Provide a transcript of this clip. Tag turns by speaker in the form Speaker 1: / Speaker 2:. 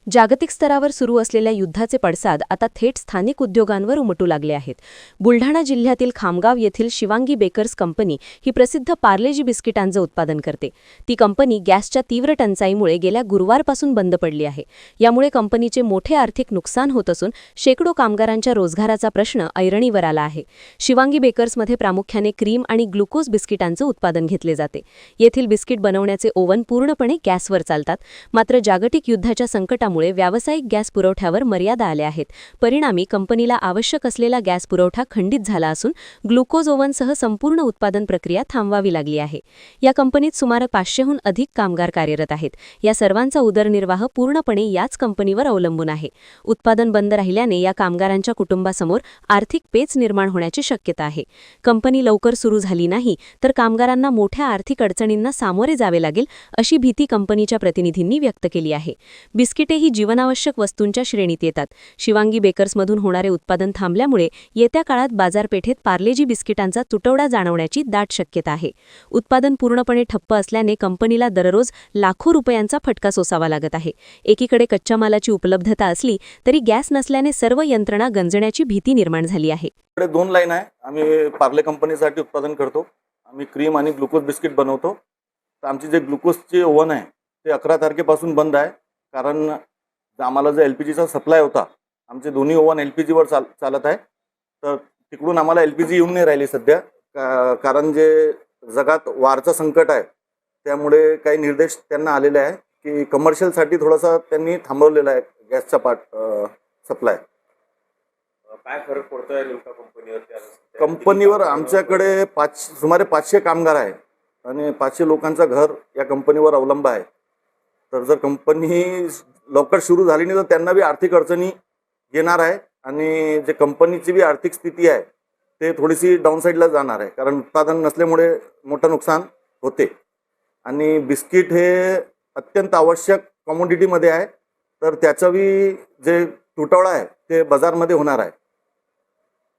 Speaker 1: जागतिक स्तरावर सुरू असलेल्या युद्धाचे पडसाद आता थेट स्थानिक उद्योगांवर उमटू लागले आहेत। बुलढाणा जिल्ह्यातील खामगाव येथील शिवांगी बेकर्स कंपनी ही प्रसिद्ध पार्लेजी बिस्किटांचं उत्पादन करते। ती कंपनी गॅसच्या तीव्र टंचाईमुळे गेल्या गुरुवारपासून बंद पडली आहे। यामुळे कंपनीचे मोठे आर्थिक नुकसान होत असून शेकडो कामगारांच्या रोजगाराचा प्रश्न ऐरणीवर आला आहे। शिवांगी बेकर्समध्ये प्रामुख्याने क्रीम आणि ग्लुकोज बिस्किटांचं उत्पादन घेतले जाते। येथील बिस्किट बनवण्याचे ओव्हन पूर्णपणे गॅसवर चालतात। मात्र जागतिक युद्धाच्या संकटामुळे व्यावसायिक गॅस पुरवठ्यावर मर्यादा आल्या आहेत। परिणामी कंपनीला आवश्यक असलेला गॅस पुरवठा खंडित झाला असून ग्लुकोज ओव्हनसह संपूर्ण उत्पादन प्रक्रिया थांबवावी लागली आहे। या कंपनीत सुमारे 500हून अधिक कामगार कार्यरत आहेत। या सर्वांचा उदरनिर्वाह पूर्णपणे याच कंपनीवर अवलंबून आहे। उत्पादन बंद राहिल्याने या कामगारांच्या कुटुंबासमोर आर्थिक पेच निर्माण होण्याची शक्यता आहे। कंपनी लवकर सुरू झाली नाही तर कामगारांना मोठ्या आर्थिक अडचणींना सामोरे जावे लागेल अशी भीती कंपनीच्या प्रतिनिधींनी व्यक्त केली आहे। बिस्किटे ही जीवनावश्यक वस्तूंच्या श्रेणीत येतात। शिवांगी बेकर्समधून होणारे उत्पादन थांबल्यामुळे येत्या काळात बाजारपेठेत पार्लेजी बिस्किटांचा तुटवडा जाणवण्याची दाट शक्यता आहे। उत्पादन पूर्णपणे ठप्प असल्याने कंपनीला दररोज लाखो रुपयांचा फटका सोसावा लागत आहे। एकीकडे कच्च्या मालाची उपलब्धता असली तरी गॅस नसल्याने सर्व यंत्रणा गंजण्याची भीती निर्माण झाली आहे।
Speaker 2: दोन लाईन आहे। आम्ही पार्ले कंपनीसाठी उत्पादन करतो। आम्ही क्रीम आणि ग्लुकोज बिस्किट बनवतो। तर आमची जे ग्लुकोजचे ओव्हन आहे ते 11 तारखेपासून बंद आहे, कारण आम्हाला जो LPGचा सप्लाय होता, आमचे दोन्ही ओव्हन LPGवर चालत आहे। तर तिकडून आम्हाला LPG येऊन नाही राहिली सध्या, कारण जे जगात वारचं संकट आहे त्यामुळे काही निर्देश त्यांना आलेले आहे की कमर्शियलसाठी थोडासा त्यांनी थांबवलेला आहे गॅसचा सप्लाय।
Speaker 3: काय फरक पडतोय नेमका
Speaker 2: कंपनीवर? आमच्याकडे सुमारे 500 कामगार आहे आणि 500 लोकांचं घर या कंपनीवर अवलंब आहे। तर जर कंपनी लवकर सुरू झाली नाही तर त्यांना बी आर्थिक अडचणी येणार आहे आणि जे कंपनीची बी आर्थिक स्थिती आहे ते थोडीशी डाऊनसाईडला जाणार आहे, कारण उत्पादन नसल्यामुळे मोठं नुकसान होते। आणि बिस्किट हे अत्यंत आवश्यक कमोडिटीमध्ये आहे, तर त्याचा बी जे तुटवडा आहे ते बाजारमध्ये होणार आहे।